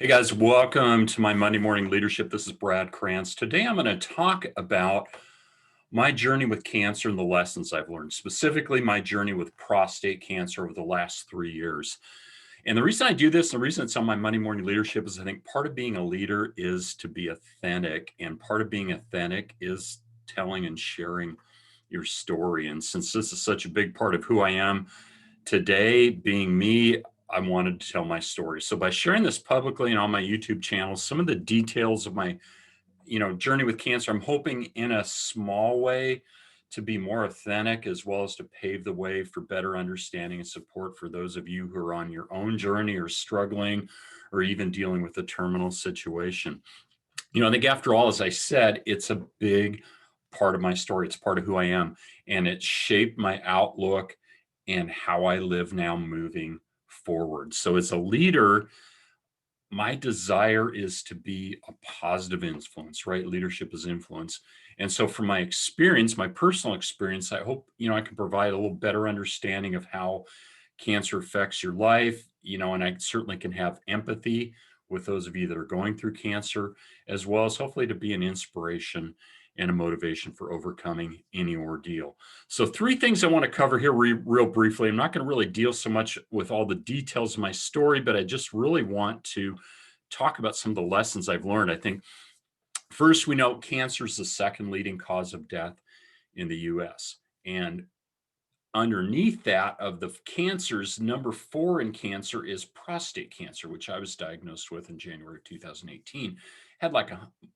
Hey guys, welcome to my Monday Morning Leadership. This is Brad Krantz. Today I'm going to talk about my journey with cancer and the lessons I've learned, specifically my journey with prostate cancer over the last 3 years. And the reason I do this, the reason it's on my Monday Morning Leadership is I think part of being a leader is to be authentic, and part of being authentic is telling and sharing your story. And since this is such a big part of who I am today, being me, I wanted to tell my story. So by sharing this publicly and on my YouTube channel, some of the details of my, journey with cancer, I'm hoping in a small way to be more authentic as well as to pave the way for better understanding and support for those of you who are on your own journey or struggling or even dealing with a terminal situation. I think after all, as I said, it's a big part of my story. It's part of who I am, and it shaped my outlook and how I live now moving forward. So as a leader, my desire is to be a positive influence, right? Leadership is influence. And so from my experience, my personal experience, I hope, I can provide a little better understanding of how cancer affects your life, and I certainly can have empathy with those of you that are going through cancer, as well as hopefully to be an inspiration and a motivation for overcoming any ordeal. So, three things I want to cover here real briefly. I'm not going to really deal so much with all the details of my story, but I just really want to talk about some of the lessons I've learned. I think first, we know cancer is the second leading cause of death in the US. And underneath that, of the cancers, number 4 in cancer is prostate cancer, which I was diagnosed with in January of 2018. Had like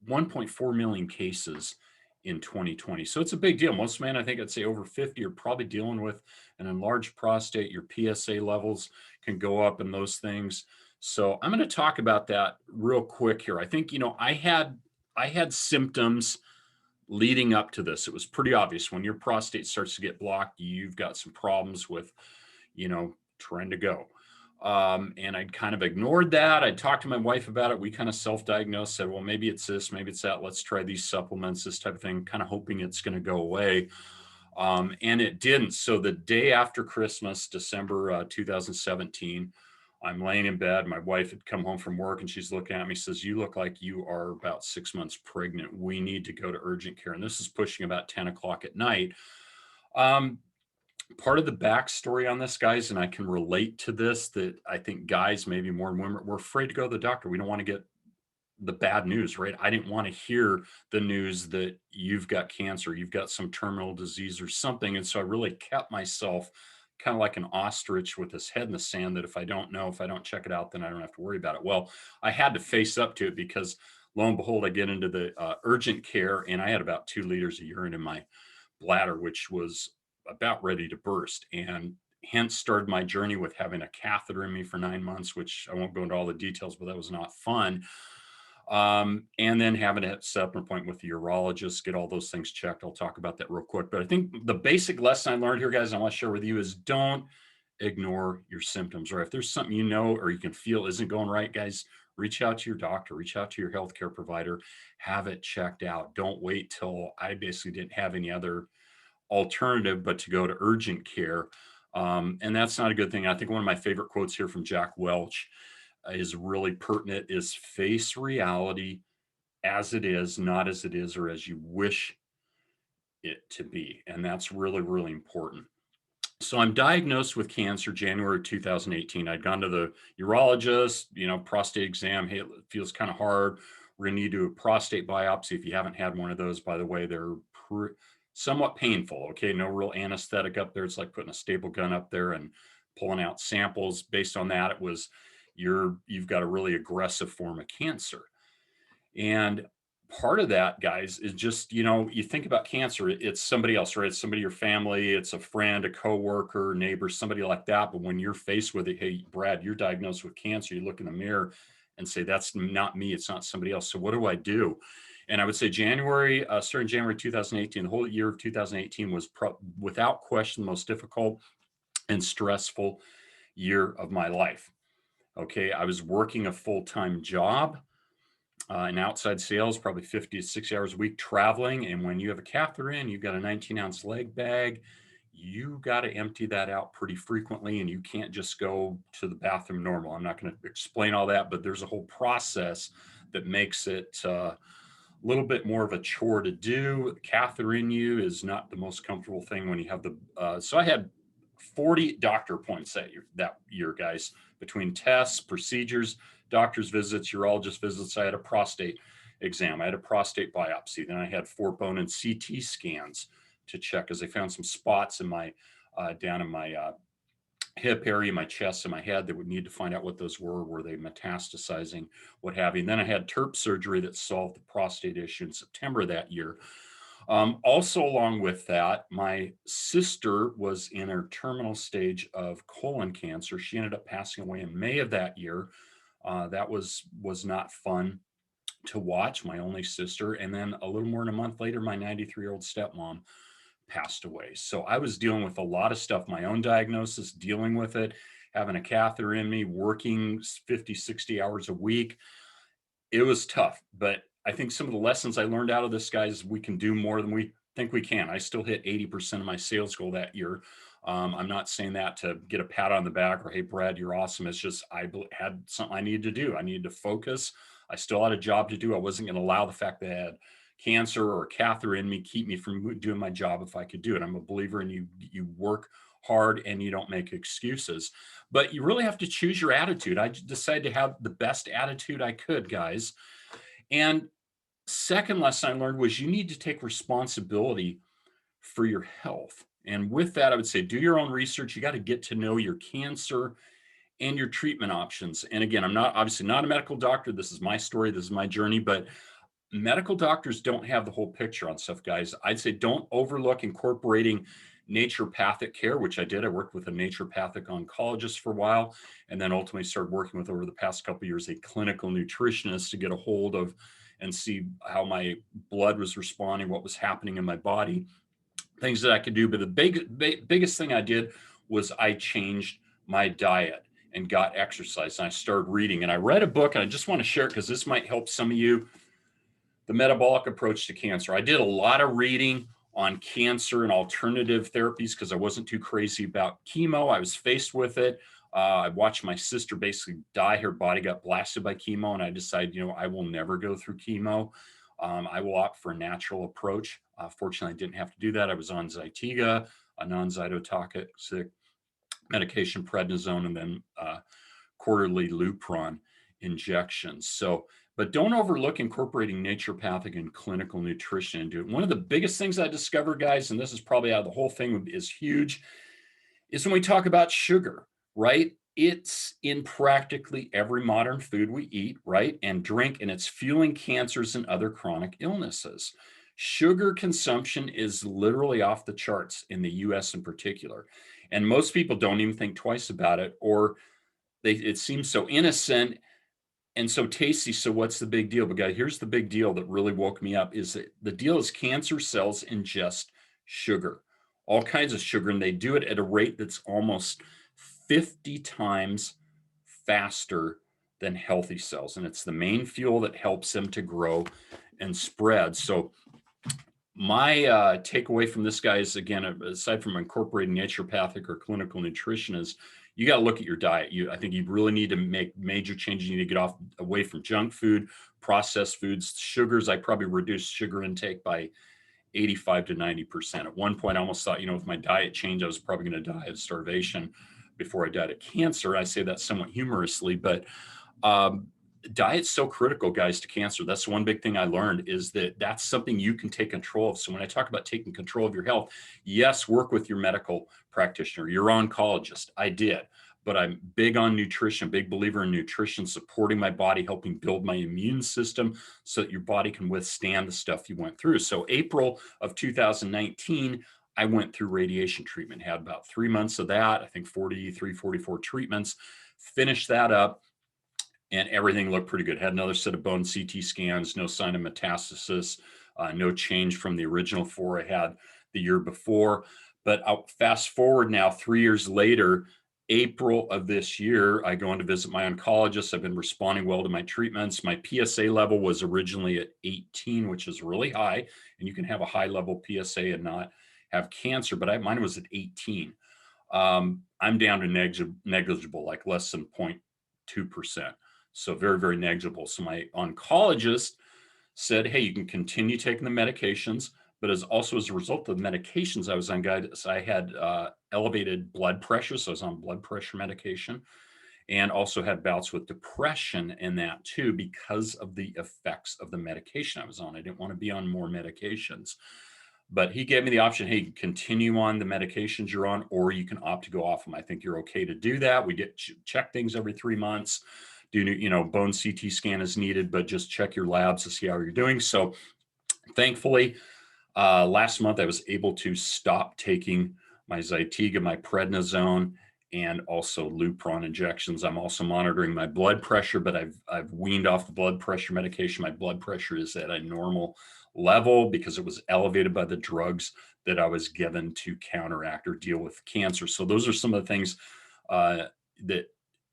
1.4 million cases in 2020. So it's a big deal. Most men, I think I'd say over 50, are probably dealing with an enlarged prostate. Your PSA levels can go up and those things. So I'm going to talk about that real quick here. I think, I had symptoms leading up to this. It was pretty obvious when your prostate starts to get blocked, you've got some problems with, trying to go. And I'd kind of ignored that. I talked to my wife about it. We kind of self-diagnosed, said, well, maybe it's this, maybe it's that. Let's try these supplements, this type of thing, kind of hoping it's going to go away. And it didn't. So the day after Christmas, December 2017, I'm laying in bed. My wife had come home from work and she's looking at me, says, you look like you are about 6 months pregnant. We need to go to urgent care. And this is pushing about 10 o'clock at night. Part of the backstory on this, guys, and I can relate to this, that I think guys, maybe more than women, we're afraid to go to the doctor. We don't want to get the bad news, right? I didn't want to hear the news that you've got cancer, you've got some terminal disease or something. And so I really kept myself kind of like an ostrich with his head in the sand, that if I don't know, if I don't check it out, then I don't have to worry about it. Well, I had to face up to it because lo and behold, I get into the urgent care and I had about 2 liters of urine in my bladder, which was about ready to burst. And hence started my journey with having a catheter in me for 9 months, which I won't go into all the details, but that was not fun. And then having a separate appointment with the urologist, get all those things checked. I'll talk about that real quick. But I think the basic lesson I learned here, guys, I want to share with you is don't ignore your symptoms. Or if there's something you know or you can feel isn't going right, guys, reach out to your doctor, reach out to your healthcare provider, have it checked out. Don't wait till I basically didn't have any other alternative but to go to urgent care. And that's not a good thing. I think one of my favorite quotes here from Jack Welch is really pertinent, is face reality as it is, not as it is or as you wish it to be. And that's really, really important. So I'm diagnosed with cancer January 2018. I'd gone to the urologist, prostate exam. Hey, it feels kind of hard. We're going to need to do a prostate biopsy. If you haven't had one of those, by the way, they're somewhat painful. Okay. No real anesthetic up there. It's like putting a staple gun up there and pulling out samples. Based on that, it was you've got a really aggressive form of cancer. And part of that, guys, is just, you think about cancer, it's somebody else, right? It's somebody, your family, it's a friend, a coworker, neighbor, somebody like that. But when you're faced with it, hey, Brad, you're diagnosed with cancer, you look in the mirror and say, that's not me, it's not somebody else. So what do I do? And I would say starting January 2018, the whole year of 2018 was without question the most difficult and stressful year of my life. Okay. I was working a full-time job in outside sales, probably 50 to 60 hours a week traveling. And when you have a catheter in, you've got a 19-ounce leg bag, you got to empty that out pretty frequently, and you can't just go to the bathroom normal. I'm not going to explain all that, but there's a whole process that makes it a little bit more of a chore to do. Catheter in you is not the most comfortable thing when you have the. So I had 40 doctor appointments that year, guys, between tests, procedures, doctor's visits, urologist visits. I had a prostate exam. I had a prostate biopsy. Then I had 4 bone and CT scans to check because they found some spots in my down in my hip area, my chest, and my head that would need to find out what those were. Were they metastasizing, what have you? And then I had TURP surgery that solved the prostate issue in September of that year. Also, along with that, my sister was in her terminal stage of colon cancer. She ended up passing away in May of that year. That was not fun to watch, my only sister. And then a little more than a month later, my 93-year-old stepmom passed away. So I was dealing with a lot of stuff, my own diagnosis, dealing with it, having a catheter in me, working 50, 60 hours a week. It was tough, but I think some of the lessons I learned out of this, guys, we can do more than we think we can. I still hit 80% of my sales goal that year. I'm not saying that to get a pat on the back or, hey, Brad, you're awesome. It's just I had something I needed to do. I needed to focus. I still had a job to do. I wasn't going to allow the fact that I had cancer or a catheter in me keep me from doing my job if I could do it. I'm a believer in you work hard and you don't make excuses, but you really have to choose your attitude. I decided to have the best attitude I could, guys. And second lesson I learned was you need to take responsibility for your health. And with that, I would say do your own research. You got to get to know your cancer and your treatment options. And again, I'm not obviously not a medical doctor. This is my story. This is my journey, but medical doctors don't have the whole picture on stuff, guys. I'd say don't overlook incorporating naturopathic care, which I did. I worked with a naturopathic oncologist for a while, and then ultimately started working with, over the past couple of years, a clinical nutritionist to get a hold of and see how my blood was responding, what was happening in my body, things that I could do. But the biggest thing I did was I changed my diet and got exercise. And I started reading, and I read a book, and I just want to share it because this might help some of you. The metabolic approach to cancer. I did a lot of reading on cancer and alternative therapies because I wasn't too crazy about chemo. I was faced with it. I watched my sister basically die. Her body got blasted by chemo, and I decided, I will never go through chemo. I will opt for a natural approach. Fortunately, I didn't have to do that. I was on Zytiga, a non-cytotoxic medication, prednisone, and then quarterly Lupron injections. But don't overlook incorporating naturopathic and clinical nutrition into it. One of the biggest things I discovered, guys, and this is probably out of the whole thing is huge, is when we talk about sugar, right? It's in practically every modern food we eat, right? And drink, and it's fueling cancers and other chronic illnesses. Sugar consumption is literally off the charts in the US in particular. And most people don't even think twice about it, or it seems so innocent and so tasty. So what's the big deal? But guys, here's the big deal that really woke me up is that the deal is cancer cells ingest sugar, all kinds of sugar, and they do it at a rate that's almost 50 times faster than healthy cells. And it's the main fuel that helps them to grow and spread. So my takeaway from this, guys, again, aside from incorporating naturopathic or clinical nutrition, is you got to look at your diet. I think you really need to make major changes. You need to get away from junk food, processed foods, sugars. I probably reduced sugar intake by 85 to 90%. At one point, I almost thought, if my diet changed, I was probably going to die of starvation before I died of cancer. I say that somewhat humorously, but diet's so critical, guys, to cancer. That's one big thing I learned, is that that's something you can take control of. So when I talk about taking control of your health, yes, work with your medical practitioner, your oncologist. I did, but I'm big on nutrition, big believer in nutrition, supporting my body, helping build my immune system so that your body can withstand the stuff you went through. So April of 2019, I went through radiation treatment, had about 3 months of that. I think 43, 44 treatments, finished that up, and everything looked pretty good. Had another set of bone CT scans, no sign of metastasis, no change from the original 4 I had the year before. But I'll fast forward now, 3 years later, April of this year, I go in to visit my oncologist. I've been responding well to my treatments. My PSA level was originally at 18, which is really high. And you can have a high level PSA and not have cancer, but mine was at 18. I'm down to negligible, like less than 0.2%. So very, very negligible. So my oncologist said, hey, you can continue taking the medications, but as a result of the medications I was on, guys, I had elevated blood pressure. So I was on blood pressure medication, and also had bouts with depression in that too, because of the effects of the medication I was on. I didn't want to be on more medications. But he gave me the option, hey, continue on the medications you're on, or you can opt to go off them. I think you're okay to do that. We get check things every 3 months. Do bone CT scan is needed, but just check your labs to see how you're doing. So thankfully, last month I was able to stop taking my Zytiga, my prednisone, and also Lupron injections. I'm also monitoring my blood pressure, but I've weaned off the blood pressure medication. My blood pressure is at a normal level because it was elevated by the drugs that I was given to counteract or deal with cancer. So those are some of the things that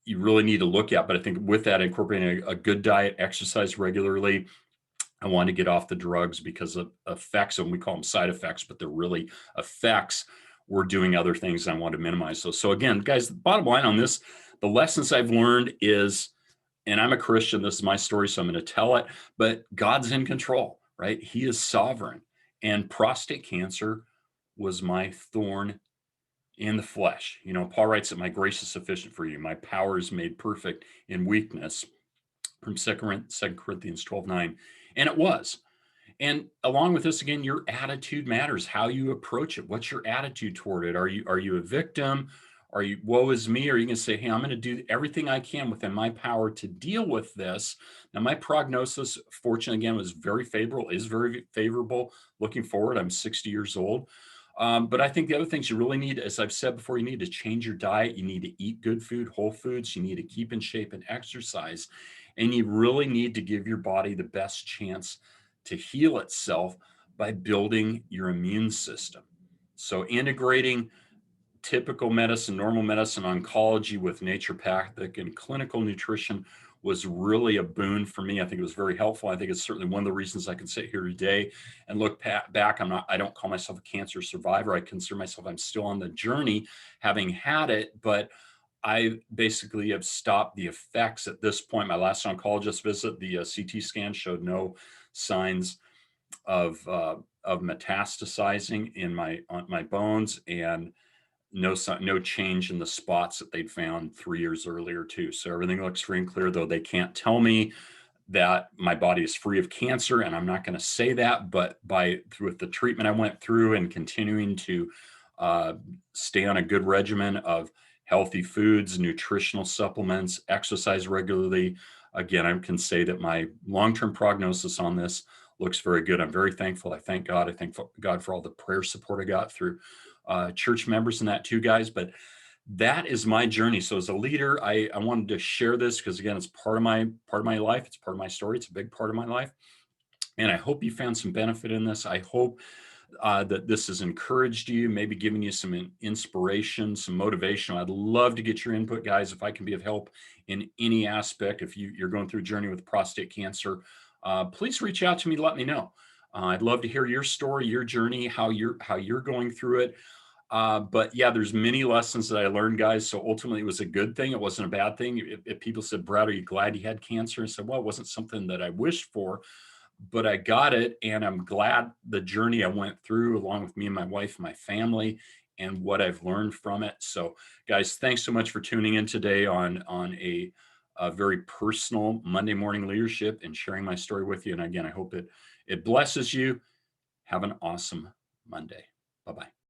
you really need to look at. But I think with that, incorporating a good diet, exercise regularly, I want to get off the drugs because of effects, and we call them side effects, but they're really effects. We're doing other things, and I want to minimize those. So again, guys, the bottom line on this, the lessons I've learned is, and I'm a Christian, this is my story, so I'm going to tell it, but God's in control, right? He is sovereign. And prostate cancer was my thorn in the flesh. Paul writes that my grace is sufficient for you. My power is made perfect in weakness, from 2 Corinthians 12:9. And it was. And along with this, again, your attitude matters, how you approach it. What's your attitude toward it? Are you a victim? Are you, woe is me? Or are you going to say, hey, I'm going to do everything I can within my power to deal with this? Now, my prognosis, fortunately, again, was very favorable, is very favorable looking forward. I'm 60 years old. But I think the other things you really need, as I've said before, you need to change your diet. You need to eat good food, whole foods. You need to keep in shape and exercise. And you really need to give your body the best chance to heal itself by building your immune system. So integrating typical medicine, normal medicine, oncology with naturopathic and clinical nutrition was really a boon for me. I think it was very helpful. I think it's certainly one of the reasons I can sit here today and look back. I don't call myself a cancer survivor. I consider myself, I'm still on the journey having had it, but I basically have stopped the effects at this point. My last oncologist visit, the CT scan showed no signs of metastasizing in my bones, and no change in the spots that they'd found 3 years earlier too. So everything looks free and clear, though they can't tell me that my body is free of cancer, and I'm not going to say that, but with the treatment I went through and continuing to stay on a good regimen of healthy foods, nutritional supplements, exercise regularly, again, I can say that my long-term prognosis on this looks very good. I'm very thankful. I thank God. I thank God for all the prayer support I got through church members and that too, guys. But that is my journey. So as a leader, I wanted to share this because, again, it's part of my life. It's part of my story. It's a big part of my life. And I hope you found some benefit in this. I hope that this has encouraged you, maybe giving you some inspiration, some motivation. I'd love to get your input, guys. If I can be of help in any aspect, if you're going through a journey with prostate cancer, please reach out to me. Let me know. I'd love to hear your story, your journey, how you're going through it. But yeah, there's many lessons that I learned, guys. So ultimately, it was a good thing. It wasn't a bad thing. If people said, Brad, are you glad you had cancer? I said, well, it wasn't something that I wished for, but I got it. And I'm glad the journey I went through, along with me and my wife and my family, and what I've learned from it. So guys, thanks so much for tuning in today on a very personal Monday morning leadership and sharing my story with you. And again, I hope it blesses you. Have an awesome Monday. Bye-bye.